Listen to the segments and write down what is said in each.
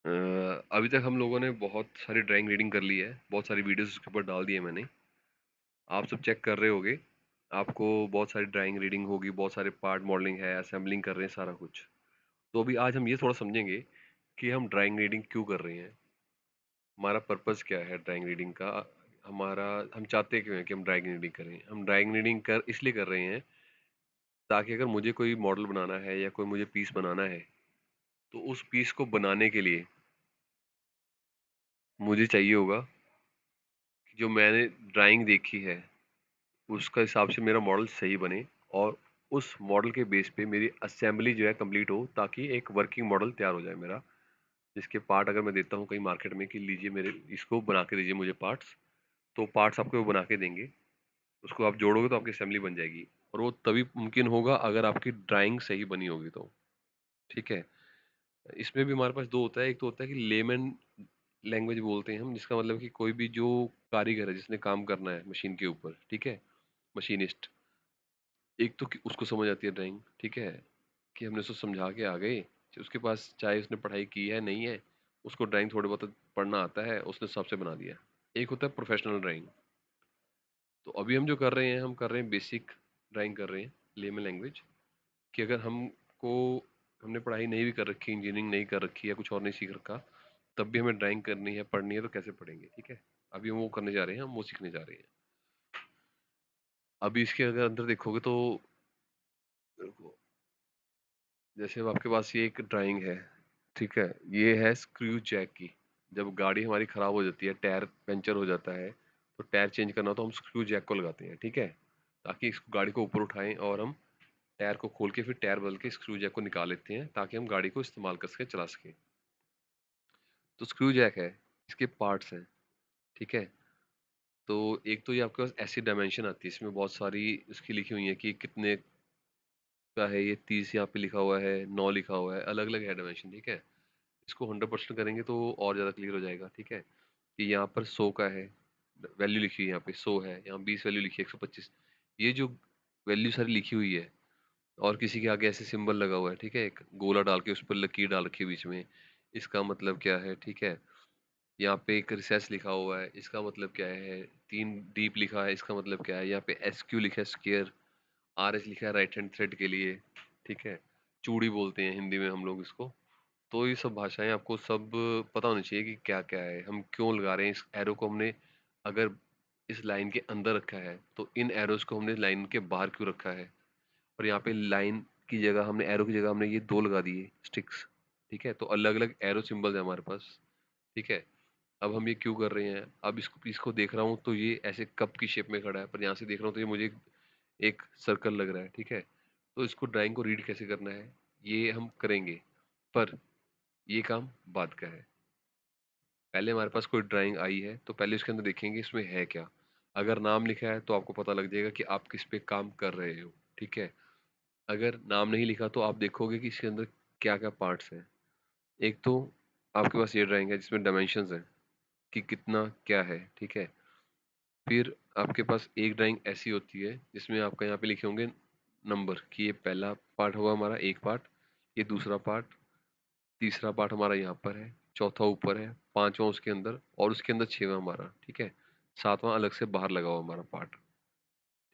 अभी तक हम लोगों ने बहुत सारी ड्राइंग रीडिंग कर ली है, बहुत सारी वीडियोस उसके ऊपर डाल दी है मैंने। आप सब चेक कर रहे होगे, आपको बहुत सारी ड्राइंग रीडिंग होगी, बहुत सारे पार्ट मॉडलिंग है, असेंबलिंग कर रहे हैं सारा कुछ। तो अभी आज हम ये थोड़ा समझेंगे कि हम ड्राइंग रीडिंग क्यों कर रहे हैं, हमारा पर्पस क्या है ड्राइंग रीडिंग का, हमारा हम चाहते क्यों हैं कि हम ड्राइंग रीडिंग करें। हम ड्राइंग रीडिंग कर इसलिए कर रहे हैं ताकि अगर मुझे कोई मॉडल बनाना है या कोई मुझे पीस बनाना है, तो उस पीस को बनाने के लिए मुझे चाहिए होगा कि जो मैंने ड्राइंग देखी है उसका हिसाब से मेरा मॉडल सही बने, और उस मॉडल के बेस पे मेरी असेंबली जो है कंप्लीट हो, ताकि एक वर्किंग मॉडल तैयार हो जाए मेरा। जिसके पार्ट अगर मैं देता हूँ कहीं मार्केट में कि लीजिए मेरे इसको बना के दीजिए मुझे पार्ट्स, तो पार्ट्स आपको वो बना के देंगे। उसको आप जोड़ोगे तो आपकी असेंबली बन जाएगी, और वो तभी मुमकिन होगा अगर आपकी ड्राइंग सही बनी होगी तो। ठीक है। इसमें भी हमारे पास दो होता है, एक तो होता है कि लेमन लैंग्वेज बोलते हैं हम, जिसका मतलब कि कोई भी जो कारीगर है जिसने काम करना है मशीन के ऊपर, ठीक है, मशीनिस्ट। एक तो कि उसको समझ आती है ड्राइंग, ठीक है, कि हमने उसको समझा के आ गए, उसके पास चाहे उसने पढ़ाई की है नहीं है, उसको ड्राइंग थोड़ी बहुत पढ़ना आता है, उसने सबसे बना दिया। एक होता है प्रोफेशनल ड्राइंग। तो अभी हम जो कर रहे हैं, हम कर रहे हैं बेसिक ड्राइंग कर रहे हैं, लेमन लैंग्वेज। कि अगर हमको हमने पढ़ाई नहीं भी कर रखी, इंजीनियरिंग नहीं कर रखी है, कुछ और नहीं सीख रखा, तब भी हमें ड्राइंग करनी है, पढ़नी है, तो कैसे पढ़ेंगे। ठीक है। अभी हम वो करने जा रहे हैं, हम वो सीखने जा रहे हैं। अभी इसके अगर अंदर देखोगे तो जैसे अब आपके पास ये एक ड्राइंग है, ठीक है, ये है स्क्रू जैक की। जब गाड़ी हमारी खराब हो जाती है, टायर पंचर हो जाता है, तो टायर चेंज करना हो तो हम स्क्रू जैक को लगाते हैं, ठीक है, ताकि इस गाड़ी को ऊपर उठाएं और हम टायर को खोल के फिर टायर बदल के स्क्रू जैक को निकाल लेते हैं, ताकि हम गाड़ी को इस्तेमाल कर सके, चला सके। तो स्क्रू जैक है, इसके पार्ट्स हैं, ठीक है। तो एक तो ये आपके पास ऐसी डायमेंशन आती है, इसमें बहुत सारी इसकी लिखी हुई है कि कितने का है ये, 30 यहाँ पे लिखा हुआ है, 9 लिखा हुआ है, अलग अलग है डायमेंशन, ठीक है। इसको 100% करेंगे तो और ज़्यादा क्लियर हो जाएगा, ठीक है। कि यहाँ पर 100 का है, वैल्यू लिखी हुई है, यहाँ पे 100 है, यहाँ 20 वैल्यू लिखी है, 125। ये जो वैल्यू सारी लिखी हुई है, और किसी के आगे ऐसे सिंबल लगा हुआ है, ठीक है, एक गोला डाल के उस पर लकीर डाल रखी है बीच में, इसका मतलब क्या है, ठीक है। यहाँ पे एक रिसेस लिखा हुआ है, इसका मतलब क्या है। 3 डीप लिखा है, इसका मतलब क्या है। यहाँ पे एसक्यू लिखा है, स्क्वेयर। आरएच लिखा है राइट हैंड थ्रेड के लिए, ठीक है। चूड़ी बोलते हैं हिंदी में हम लोग इसको। तो ये सब भाषाएं आपको सब पता होनी चाहिए कि क्या क्या है, हम क्यों लगा रहे हैं इस एरो को। हमने अगर इस लाइन के अंदर रखा है, तो इन एरोस को हमने लाइन के बाहर क्यों रखा है। और यहाँ पे लाइन की जगह हमने, एरो की जगह हमने ये दो लगा दिए स्टिक्स, ठीक है। तो अलग अलग एरो सिंबल्स है हमारे पास, ठीक है। अब हम ये क्यों कर रहे हैं, अब इसको पीस को देख रहा हूँ तो ये ऐसे कप की शेप में खड़ा है, पर यहाँ से देख रहा हूँ तो ये मुझे एक सर्कल लग रहा है, ठीक है। तो इसको ड्राइंग को रीड कैसे करना है, ये हम करेंगे, पर ये काम बाद का है। पहले हमारे पास कोई ड्राइंग आई है तो पहले उसके अंदर देखेंगे इसमें है क्या। अगर नाम लिखा है तो आपको पता लग जाएगा कि आप किस पे काम कर रहे हो, ठीक है। अगर नाम नहीं लिखा तो आप देखोगे कि इसके अंदर क्या क्या पार्ट्स हैं। एक तो आपके पास ये ड्राइंग है जिसमें डायमेंशंस हैं कि कितना क्या है, ठीक है। फिर आपके पास एक ड्राइंग ऐसी होती है जिसमें आपका यहाँ पे लिखे होंगे नंबर, कि ये पहला पार्ट होगा हमारा, एक पार्ट, ये दूसरा पार्ट, तीसरा पार्ट हमारा यहाँ पर है, चौथा ऊपर है, पांचवा उसके अंदर, और उसके अंदर छठवां हमारा, ठीक है। सातवां अलग से बाहर लगा हुआ हमारा पार्ट,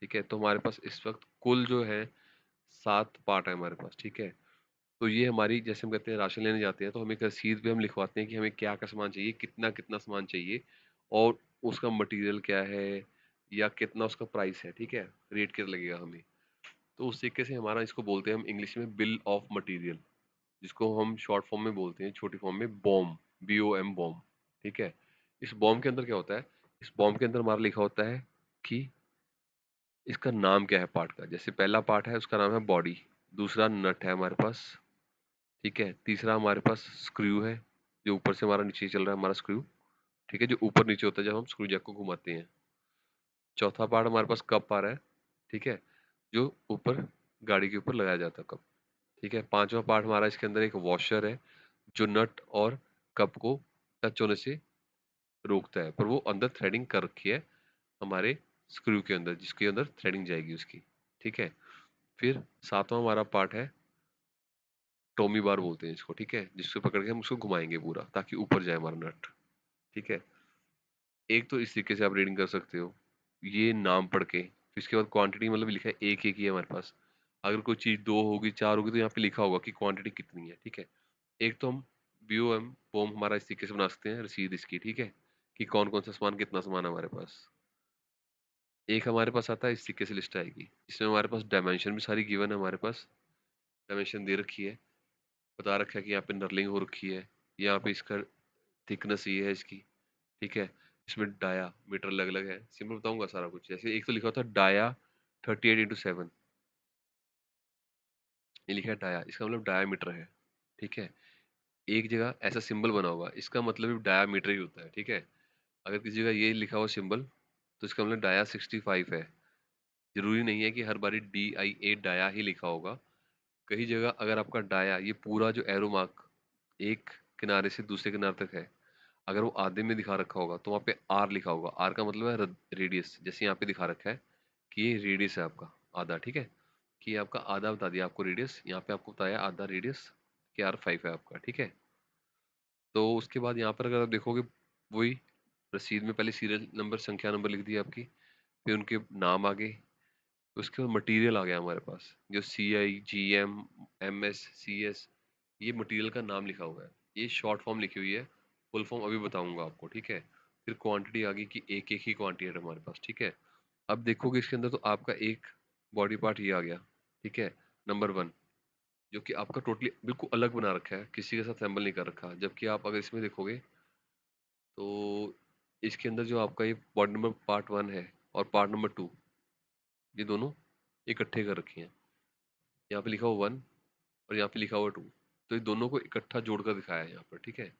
ठीक है। तो हमारे पास इस वक्त कुल जो है 7 पार्ट है हमारे पास, ठीक है। तो ये हमारी, जैसे हम कहते हैं राशन लेने जाते हैं तो हमें एक रसीद पे हम लिखवाते हैं कि हमें क्या क्या सामान चाहिए, कितना कितना सामान चाहिए, और उसका मटेरियल क्या है, या कितना उसका प्राइस है, ठीक है, रेट क्या लगेगा हमें। तो उस तरीके से हमारा, इसको बोलते हैं हम इंग्लिश में बिल ऑफ मटेरियल, जिसको हम शॉर्ट फॉर्म में बोलते हैं, छोटी फॉर्म में बॉम, BOM बॉम, ठीक है। इस बॉम के अंदर क्या होता है, इस बॉम के अंदर हमारा लिखा होता है कि इसका नाम क्या है पार्ट का। जैसे पहला पार्ट है उसका नाम है बॉडी, दूसरा नट है हमारे पास, ठीक है, तीसरा हमारे पास स्क्रू है, जो ऊपर से हमारा नीचे चल रहा है हमारा स्क्रू, ठीक है, जो ऊपर नीचे होता है जब हम स्क्रू जैक को घुमाते हैं। चौथा पार्ट हमारे पास कप आ रहा है, ठीक है, जो ऊपर गाड़ी के ऊपर लगाया जाता है कप, ठीक है। पांचवा पार्ट हमारा, इसके अंदर एक वॉशर है जो नट और कप को टच होने से रोकता है, पर वो अंदर थ्रेडिंग कर रखी है हमारे स्क्रू के अंदर, जिसके अंदर थ्रेडिंग जाएगी उसकी, ठीक है। फिर सातवां हमारा पार्ट है टॉमी बार बोलते हैं इसको, ठीक है? जिसको पकड़ के हम उसको घुमाएँगे पूरा ताकि ऊपर जाए हमारा नट, ठीक है? एक तो इस तरीके से आप रीडिंग कर सकते हो, ये नाम पढ़ के, फिर इसके बाद क्वांटिटी मतलब लिखा है 1-1 ही है हमारे पास। अगर कोई चीज़ 2 होगी, 4 होगी तो यहाँ पे लिखा होगा कि क्वांटिटी कितनी है, ठीक है? एक तो हम बीओएम, फॉर्म हमारा इस तरीके से बना सकते हैं, रसीद इसकी, ठीक है? कि कौन-कौन सा सामान, कितना सामान है हमारे पास। एक हमारे पास आता है इस तरीके से लिस्ट आएगी, इसमें हमारे पास डायमेंशन भी सारी गिवन है हमारे पास, डायमेंशन दे रखी है, बता रखा है कि यहाँ पे नर्लिंग हो रखी है, यहाँ पे इसका थिकनेस ये है इसकी, ठीक है? इसमें डाया मीटर अलग-अलग है, सिंपल बताऊँगा सारा कुछ। जैसे एक तो लिखा होता है डाया 38/7, ये लिखा है डाया, इसका मतलब डायामीटर है, ठीक है? एक जगह ऐसा सिंबल बना होगा, इसका मतलब भी डायामीटर ही होता है, ठीक है? अगर किसी जगह ये लिखा हो सिंबल, तो इसका मतलब डाया 65 है। ज़रूरी नहीं है कि हर बारी DIA डाया ही लिखा होगा। कई जगह अगर आपका डाया ये पूरा जो एरो मार्क एक किनारे से दूसरे किनारे तक है, अगर वो आधे में दिखा रखा होगा तो वहाँ पे आर लिखा होगा। आर का मतलब है रेडियस, जैसे यहाँ पे दिखा रखा है कि ये रेडियस है आपका आधा, ठीक है? कि ये आपका आधा बता दिया आपको रेडियस, यहाँ पे आपको बताया आधा रेडियस कि R5 है आपका, ठीक है? तो उसके बाद यहाँ पर अगर आप देखोगे, वही रसीद में पहले सीरियल नंबर, संख्या नंबर लिख दी आपकी, फिर उनके नाम आ गए, उसके बाद मटेरियल आ गया हमारे पास, जो CI, GM, MS, CS, ये मटेरियल का नाम लिखा हुआ है। ये शॉर्ट फॉर्म लिखी हुई है, फुल फॉर्म अभी बताऊंगा आपको, ठीक है? फिर क्वांटिटी आ गई कि एक एक ही क्वांटिटी है हमारे पास, ठीक है? अब देखोगे इसके अंदर तो आपका एक बॉडी पार्ट ये आ गया, ठीक है? नंबर 1, जो कि आपका टोटली बिल्कुल अलग बना रखा है, किसी के साथ सैम्बल नहीं कर रखा। जबकि आप अगर इसमें देखोगे तो इसके अंदर जो आपका ये बॉडी नंबर पार्ट 1 है और पार्ट नंबर 2, ये दोनों इकट्ठे कर रखे हैं। यहाँ पे लिखा हुआ 1 और यहाँ पे लिखा हुआ 2, तो ये दोनों को इकट्ठा जोड़कर दिखाया है यहाँ पर, ठीक है?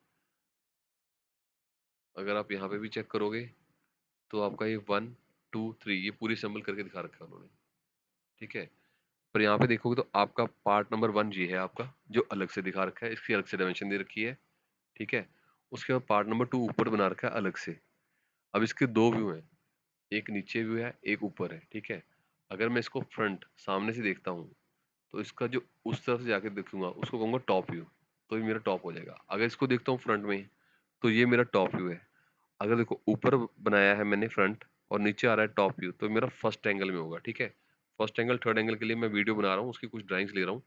अगर आप यहाँ पे भी चेक करोगे तो आपका ये 1, 2, 3 ये पूरी सिंबल करके दिखा रखा है उन्होंने, ठीक है? पर यहाँ पे देखोगे तो आपका पार्ट नंबर 1 ये है आपका, जो अलग से दिखा रखा है, इसकी अलग से डायमेंशन दे रखी है, ठीक है? उसके बाद पार्ट नंबर 2 ऊपर बना रखा है अलग से। अब इसके 2 व्यू हैं, एक नीचे व्यू है, एक ऊपर है, ठीक है? अगर मैं इसको फ्रंट सामने से देखता हूँ, तो इसका जो उस तरफ से जाके देखूँगा, उसको कहूँगा टॉप व्यू, तो ये मेरा टॉप हो जाएगा। अगर इसको देखता हूँ फ्रंट में, तो ये मेरा टॉप व्यू है। अगर देखो ऊपर बनाया है मैंने फ्रंट और नीचे आ रहा है टॉप व्यू, तो मेरा फर्स्ट एंगल में होगा, ठीक है? फर्स्ट एंगल, थर्ड एंगल के लिए मैं वीडियो बना रहा हूँ, उसकी कुछ ड्राइंग्स ले रहा हूँ,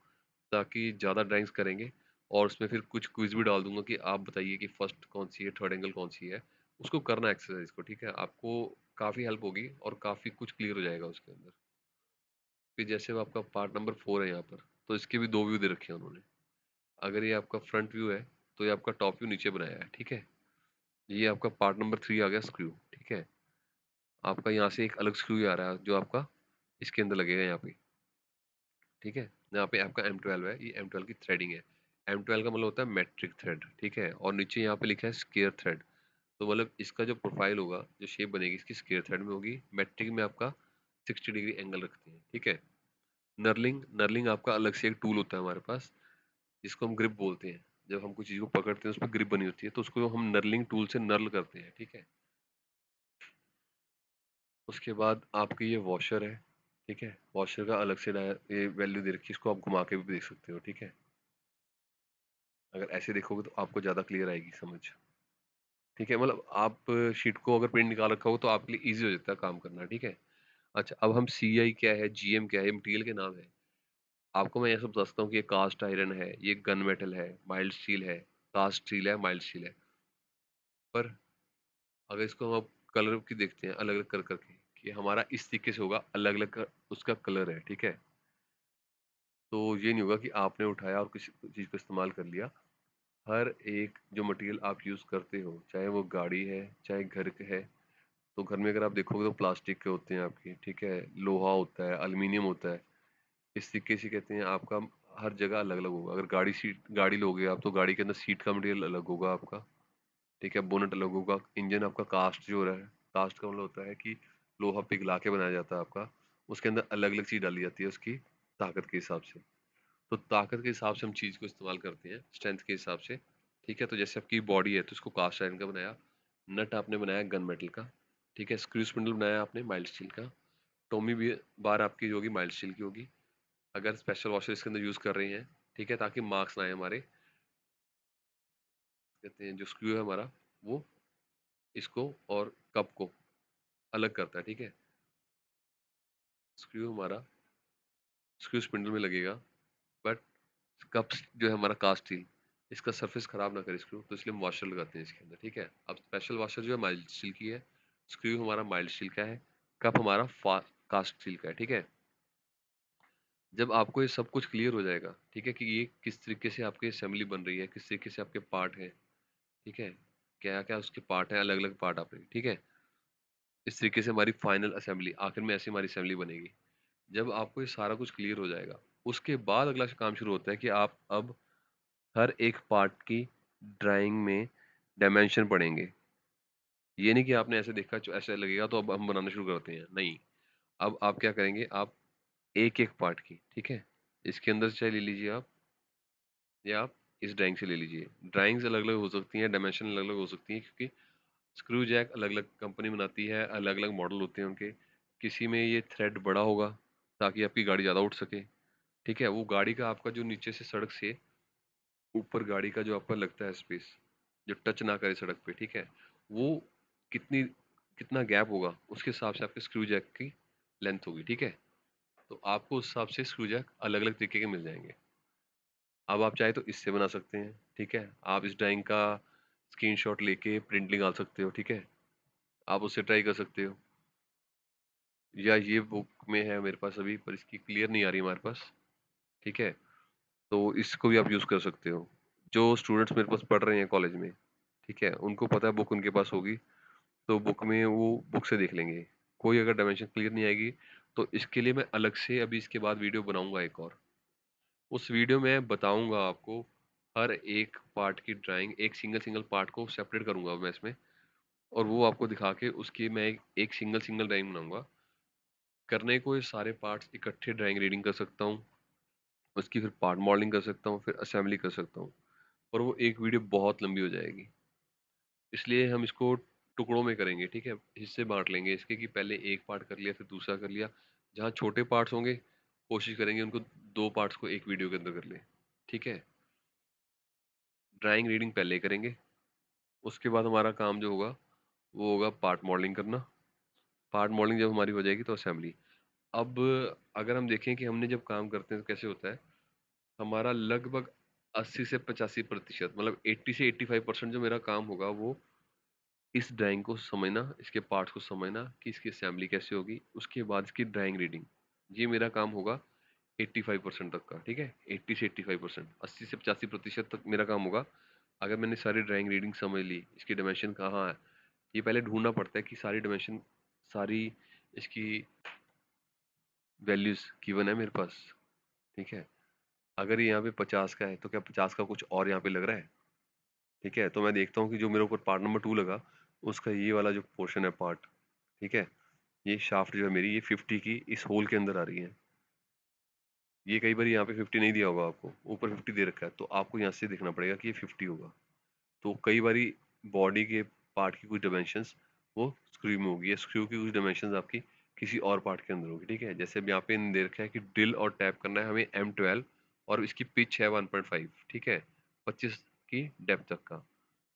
ताकि ज़्यादा ड्राइंग्स करेंगे और उसमें फिर कुछ क्विज़ भी डाल दूँगा कि आप बताइए कि फर्स्ट कौन-सी है, थर्ड एंगल कौन-सी है। उसको करना एक्सरसाइज़ को, ठीक है? आपको काफ़ी हेल्प होगी और काफ़ी कुछ क्लियर हो जाएगा उसके अंदर। फिर जैसे वो आपका पार्ट नंबर 4 है यहाँ पर, तो इसके भी 2 व्यू दे रखे हैं उन्होंने। अगर ये आपका फ्रंट व्यू है, तो ये आपका टॉप व्यू नीचे बनाया है, ठीक है? ये आपका पार्ट नंबर 3 आ गया स्क्रू, ठीक है? आपका यहाँ से एक अलग स्क्रू आ रहा है, जो आपका इसके अंदर लगेगा यहाँ पे, ठीक है? यहाँ पे आपका M12 है, ये M12 की थ्रेडिंग है। M12 का मतलब होता है मैट्रिक थ्रेड, ठीक है? और नीचे यहाँ पे लिखा है स्क्वायर थ्रेड, तो मतलब इसका जो प्रोफाइल होगा, जो शेप बनेगी इसकी स्क्वायर थ्रेड में होगी। मैट्रिक में आपका 60 डिग्री एंगल रखते हैं, ठीक है? नर्लिंग, नर्लिंग आपका अलग से एक टूल होता है हमारे पास, जिसको हम ग्रिप बोलते हैं। जब हम कोई चीज़ को पकड़ते हैं, उस पे ग्रिप बनी होती है, तो उसको हम नर्लिंग टूल से नर्ल करते हैं, ठीक है? उसके बाद आपकी ये वॉशर है, ठीक है? वॉशर का अलग से ये वैल्यू दे रखी है, इसको आप घुमा के भी देख सकते हो, ठीक है? अगर ऐसे देखोगे तो आपको ज़्यादा क्लियर आएगी समझ, ठीक है? मतलब आप शीट को अगर प्रिंट निकाल रखा हो तो आपके लिए ईज़ी हो जाता है काम करना, ठीक है? अच्छा, अब हम CI क्या है, GM क्या है, ये मटेरियल के नाम है। आपको मैं ये सब बता सकता हूँ कि ये कास्ट आयरन है, ये गन मेटल है, माइल्ड स्टील है, कास्ट स्टील है, माइल्ड स्टील है। पर अगर इसको हम अब कलर की देखते हैं अलग-अलग कर करके, कि हमारा इस तरीके से होगा, अलग-अलग उसका कलर है, ठीक है? तो ये नहीं होगा कि आपने उठाया और किसी चीज़ को इस्तेमाल कर लिया। हर एक जो मटेरियल आप यूज़ करते हो, चाहे वो गाड़ी है, चाहे घर के है, तो घर में अगर आप देखोगे तो प्लास्टिक के होते हैं आपके, ठीक है? लोहा होता है, एल्यूमीनियम होता है। इस तरीके से कहते हैं आपका हर जगह अलग-अलग होगा। अगर गाड़ी लोगे आप, तो गाड़ी के अंदर सीट का मटेरियल अलग होगा आपका, ठीक है? बोनेट अलग होगा। इंजन आपका कास्ट जो हो रहा है, कास्ट का मतलब होता है कि लोहा पिघला के बनाया जाता है आपका। उसके अंदर अलग-अलग चीज़ डाली जाती है उसकी ताकत के हिसाब से। तो ताकत के हिसाब से हम चीज़ को इस्तेमाल करते हैं, स्ट्रेंथ के हिसाब से, ठीक है? तो जैसे आपकी बॉडी है, तो उसको कास्ट आयरन का बनाया, नट आपने बनाया गन मेटल का, ठीक है? स्क्रू स्पिंडल बनाया आपने माइल्ड स्टील का, टॉमी भी बार आपकी जो होगी माइल्ड स्टील की होगी। अगर स्पेशल वॉशर इसके अंदर यूज़ कर रहे हैं, ठीक है? ताकि मार्क्स ना आए हमारे, कहते हैं जो स्क्रू है हमारा, वो इसको और कप को अलग करता है, ठीक है? स्क्रू हमारा स्क्रू स्पिंडल में लगेगा, बट कप्स जो है हमारा कास्ट स्टील, इसका सरफेस खराब ना करे स्क्रू, तो इसलिए हम वॉशर लगाते हैं इसके अंदर, ठीक है? अब स्पेशल वॉशर जो है माइल्ड स्टील की है, स्क्रू हमारा माइल्ड स्टील का है, कप हमारा कास्ट स्टील का है, ठीक है? जब आपको ये सब कुछ क्लियर हो जाएगा, ठीक है, कि ये किस तरीके से आपकी असेंबली बन रही है, किस तरीके से आपके पार्ट हैं, ठीक है, क्या क्या उसके पार्ट हैं, अलग अलग पार्ट आपके, ठीक है, इस तरीके से हमारी फाइनल असेंबली, आखिर में ऐसी हमारी असेंबली बनेगी। जब आपको ये सारा कुछ क्लियर हो जाएगा, उसके बाद अगला काम शुरू होता है कि आप अब हर एक पार्ट की ड्राइंग में डायमेंशन पढ़ेंगे। ये नहीं कि आपने ऐसे देखा जो ऐसे लगेगा तो अब हम बनाना शुरू करते हैं, नहीं। अब आप क्या करेंगे, आप एक एक पार्ट की, ठीक है, इसके अंदर से चाहे ले लीजिए आप, या आप इस ड्राइंग से ले लीजिए। ड्राइंग्स अलग अलग हो सकती हैं, डायमेंशन अलग अलग हो सकती हैं, क्योंकि स्क्रू जैक अलग अलग कंपनी बनाती है, अलग अलग मॉडल होते हैं उनके। किसी में ये थ्रेड बड़ा होगा ताकि आपकी गाड़ी ज़्यादा उठ सके, ठीक है, वो गाड़ी का आपका जो नीचे से सड़क से ऊपर गाड़ी का जो आपका लगता है स्पेस, जो टच ना करे सड़क पे, ठीक है, वो कितनी कितना गैप होगा उसके हिसाब से आपके स्क्रू जैक की लेंथ होगी, ठीक है। तो आपको उस हिसाब से स्क्रू जैक अलग अलग तरीके के मिल जाएंगे। अब आप चाहे तो इससे बना सकते हैं, ठीक है, आप इस ड्राइंग का स्क्रीनशॉट लेके प्रिंट निकाल सकते हो, ठीक है, आप उससे ट्राई कर सकते हो। या ये बुक में है मेरे पास अभी, पर इसकी क्लियर नहीं आ रही हमारे पास, ठीक है, तो इसको भी आप यूज़ कर सकते हो। जो स्टूडेंट्स मेरे पास पढ़ रहे हैं कॉलेज में, ठीक है, उनको पता है बुक उनके पास होगी, तो बुक में वो बुक से देख लेंगे। कोई अगर डायमेंशन क्लियर नहीं आएगी, तो इसके लिए मैं अलग से अभी इसके बाद वीडियो बनाऊँगा एक और। उस वीडियो में बताऊँगा आपको हर एक पार्ट की ड्राइंग, एक सिंगल-सिंगल पार्ट को सेपरेट करूँगा मैं इसमें, और वो आपको दिखा के उसकी मैं एक सिंगल-सिंगल ड्राइंग बनाऊँगा। करने को ये सारे पार्ट्स इकट्ठे ड्राइंग रीडिंग कर सकता हूँ, उसकी फिर पार्ट मॉडलिंग कर सकता हूँ, फिर असेंबली कर सकता हूँ, और वो एक वीडियो बहुत लंबी हो जाएगी। इसलिए हम इसको टुकड़ों में करेंगे, ठीक है? हिस्से बाँट लेंगे इसके, कि पहले एक पार्ट कर लिया, फिर दूसरा कर लिया। जहाँ छोटे पार्ट्स होंगे, कोशिश करेंगे उनको 2 पार्ट्स को एक वीडियो के अंदर कर लें, ठीक है? ड्राइंग रीडिंग पहले करेंगे, उसके बाद हमारा काम जो होगा, वो होगा पार्ट मॉडलिंग करना। पार्ट मॉडलिंग जब हमारी हो जाएगी तो असेंबली। अब अगर हम देखें कि हमने जब काम करते हैं तो कैसे होता है, हमारा लगभग 80 से 85% मतलब 80 से 85% जो मेरा काम होगा, वो इस ड्राइंग को समझना, इसके पार्ट्स को समझना कि इसकी असेंबली कैसे होगी, उसके बाद इसकी ड्राइंग रीडिंग। ये मेरा काम होगा 85% तक का, ठीक है? 80 से 85%, 80 से 85% तक मेरा काम होगा। अगर मैंने सारी ड्राइंग रीडिंग समझ ली, इसकी डायमेंशन कहाँ है, ये पहले ढूँढना पड़ता है कि सारी डायमेंशन, सारी इसकी वैल्यूज़ गिवन है मेरे पास, ठीक है? अगर ये यहाँ पे 50 का है, तो क्या 50 का कुछ और यहाँ पे लग रहा है? ठीक है? तो मैं देखता हूँ कि जो मेरे ऊपर पार्ट नंबर 2 लगा, उसका ये वाला जो पोर्शन है पार्ट, ठीक है? ये शाफ्ट जो है मेरी, ये 50 की इस होल के अंदर आ रही है। ये कई बार यहाँ पे 50 नहीं दिया होगा आपको, ऊपर 50 दे रखा है, तो आपको यहाँ से देखना पड़ेगा कि ये 50 होगा। तो कई बारी बॉडी के पार्ट की कुछ डायमेंशंस वो स्क्रू में होगी, या स्क्रू की कुछ डायमेंशंस आपकी किसी और पार्ट के अंदर होगी, ठीक है? जैसे अब यहाँ पे दे रखा है कि ड्रिल और टैप करना है हमें M12, और इसकी पिच है 1.5, ठीक है? 25 की डेप्थ तक का।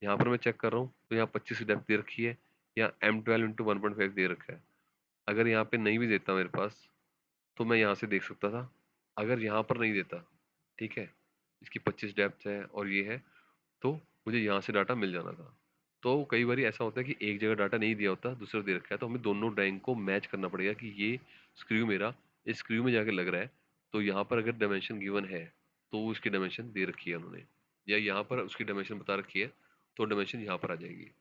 यहाँ पर मैं चेक कर रहा हूँ, तो यहाँ 25 की डेप्थ दे रखी है, यहाँ M12 इंटू 1.5 दे रखा है। अगर यहाँ पे नहीं भी देता मेरे पास, तो मैं यहाँ से देख सकता था। अगर यहाँ पर नहीं देता, ठीक है, इसकी 25 डेप्थ है और ये है, तो मुझे यहाँ से डाटा मिल जाना था। तो कई बारी ऐसा होता है कि एक जगह डाटा नहीं दिया होता, दूसरा दे रखा है, तो हमें दोनों ड्राइंग को मैच करना पड़ेगा कि ये स्क्रू मेरा इस स्क्रू में जाके लग रहा है, तो यहाँ पर अगर डायमेंशन गिवन है, तो वो उसकी डायमेंशन दे रखी है उन्होंने, या यहाँ पर उसकी डायमेंशन बता रखी है, तो डायमेंशन यहाँ पर आ जाएगी।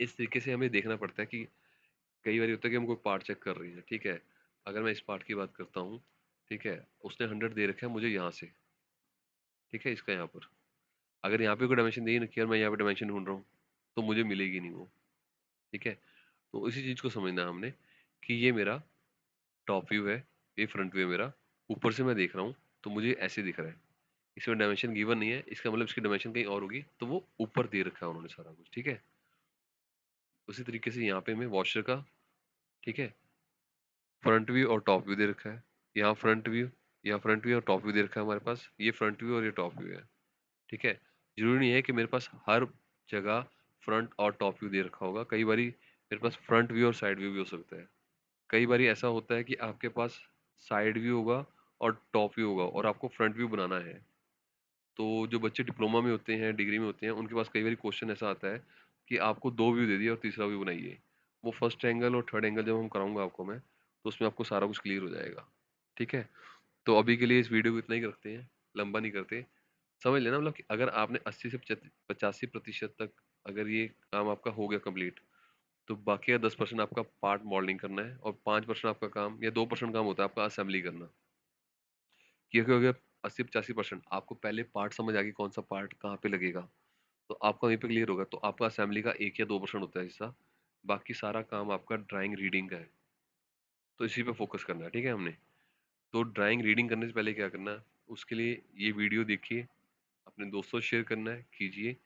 इस तरीके से हमें देखना पड़ता है कि कई बार होता है कि हम कोई पार्ट चेक कर रही है, ठीक है, अगर मैं इस पार्ट की बात करता हूँ, ठीक है, उसने 100 दे रखा है मुझे यहाँ से, ठीक है, इसका यहाँ पर, अगर यहाँ पे कोई डायमेंशन दे ही रखी है और मैं यहाँ पे डायमेंशन ढूंढ रहा हूँ, तो मुझे मिलेगी नहीं वो, ठीक है। तो इसी चीज़ को समझना है हमने कि ये मेरा टॉप व्यू है, ये फ्रंट व्यू है मेरा, ऊपर से मैं देख रहा हूँ तो मुझे ऐसे दिख रहा है, इसमें डायमेंशन गिवन नहीं है, इसका मतलब इसकी डायमेंशन कहीं और होगी, तो वो ऊपर दे रखा है उन्होंने सारा कुछ, ठीक है। उसी तरीके से यहाँ पे मैं वॉशर का, ठीक है, फ्रंट व्यू और टॉप व्यू दे रखा है, यहाँ फ्रंट व्यू, या फ्रंट व्यू और टॉप व्यू दे रखा है हमारे पास, ये फ्रंट व्यू और ये टॉप व्यू है, ठीक है? ज़रूरी नहीं है कि मेरे पास हर जगह फ्रंट और टॉप व्यू दे रखा होगा, कई बारी मेरे पास फ्रंट व्यू और साइड व्यू भी हो सकता है। कई बारी ऐसा होता है कि आपके पास साइड व्यू होगा और टॉप व्यू होगा और आपको फ्रंट व्यू बनाना है। तो जो बच्चे डिप्लोमा में होते हैं, डिग्री में होते हैं, उनके पास कई बारी क्वेश्चन ऐसा आता है कि आपको 2 व्यू दे दिया और तीसरा व्यू बनाइए। वो फर्स्ट एंगल और थर्ड एंगल जब हम कराऊँगा आपको मैं, तो उसमें आपको सारा कुछ क्लियर हो जाएगा। ठीक है? तो अभी के लिए इस वीडियो को इतना ही रखते हैं, लंबा नहीं करते। समझ लेना मतलब कि अगर आपने 80 से 85% तक अगर ये काम आपका हो गया कंप्लीट, तो बाकी का 10% आपका पार्ट मॉडलिंग करना है और 5% आपका काम या 2% काम होता है आपका असेंबली करना। क्योंकि हो गया 80-85% आपको पहले पार्ट समझ आ गई कौन सा पार्ट कहाँ पे लगेगा, तो आपका वहीं पे क्लियर होगा। तो आपका असेंबली का 1 या 2% होता है हिस्सा, बाकी सारा काम आपका ड्राइंग रीडिंग का है। तो इसी पे फोकस करना है, ठीक है हमने? तो ड्राइंग रीडिंग करने से पहले क्या करना है, उसके लिए ये वीडियो देखिए, अपने दोस्तों से शेयर करना है, कीजिए,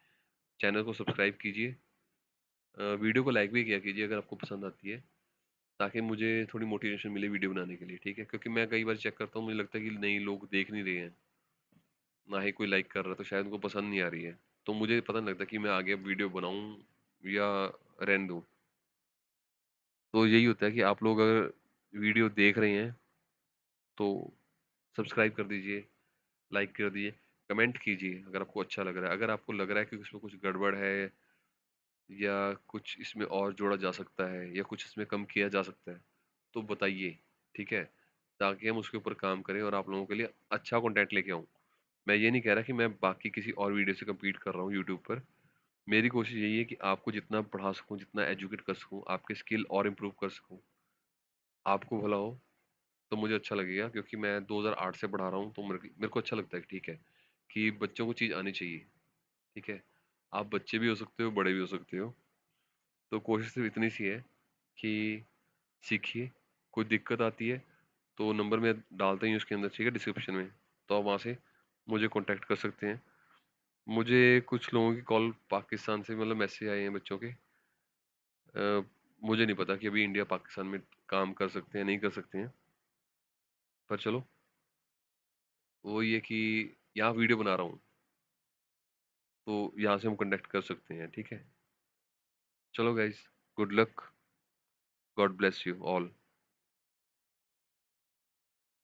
चैनल को सब्सक्राइब कीजिए, वीडियो को लाइक भी किया कीजिए अगर आपको पसंद आती है, ताकि मुझे थोड़ी मोटिवेशन मिले वीडियो बनाने के लिए, ठीक है? क्योंकि मैं कई बार चेक करता हूँ, मुझे लगता है कि नहीं लोग देख नहीं रहे हैं, ना ही कोई लाइक कर रहा है, तो शायद उनको पसंद नहीं आ रही है। तो मुझे पता नहीं लगता कि मैं आगे वीडियो बनाऊँ या रहने दूँ। तो यही होता है कि आप लोग अगर वीडियो देख रहे हैं, तो सब्सक्राइब कर दीजिए, लाइक कर दीजिए, कमेंट कीजिए अगर आपको अच्छा लग रहा है। अगर आपको लग रहा है कि उसमें कुछ गड़बड़ है या कुछ इसमें और जोड़ा जा सकता है या कुछ इसमें कम किया जा सकता है, तो बताइए, ठीक है? ताकि हम उसके ऊपर काम करें और आप लोगों के लिए अच्छा कंटेंट लेके आऊँ। मैं ये नहीं कह रहा कि मैं बाकी किसी और वीडियो से कम्पीट कर रहा हूँ यूट्यूब पर। मेरी कोशिश यही है कि आपको जितना पढ़ा सकूँ, जितना एजुकेट कर सकूँ, आपके स्किल और इम्प्रूव कर सकूँ, आपको भला हो, तो मुझे अच्छा लगेगा क्योंकि मैं 2008 से पढ़ा रहा हूँ, तो मेरे को अच्छा लगता है कि ठीक है, कि बच्चों को चीज़ आनी चाहिए, ठीक है? आप बच्चे भी हो सकते हो, बड़े भी हो सकते हो। तो कोशिश सिर्फ़ इतनी सी है कि सीखिए, कोई दिक्कत आती है तो नंबर मैं डालता ही हूँ उसके अंदर, ठीक है, डिस्क्रिप्शन में। तो आप वहाँ से मुझे कॉन्टैक्ट कर सकते हैं। मुझे कुछ लोगों की कॉल पाकिस्तान से मतलब मैसेज आए हैं बच्चों के। अ, मुझे नहीं पता कि अभी इंडिया पाकिस्तान में काम कर सकते हैं, नहीं कर सकते हैं। पर चलो, वो ये कि यहाँ वीडियो बना रहा हूँ, तो यहाँ से हम कॉन्टैक्ट कर सकते हैं, ठीक है? चलो guys, good luck, God bless you all.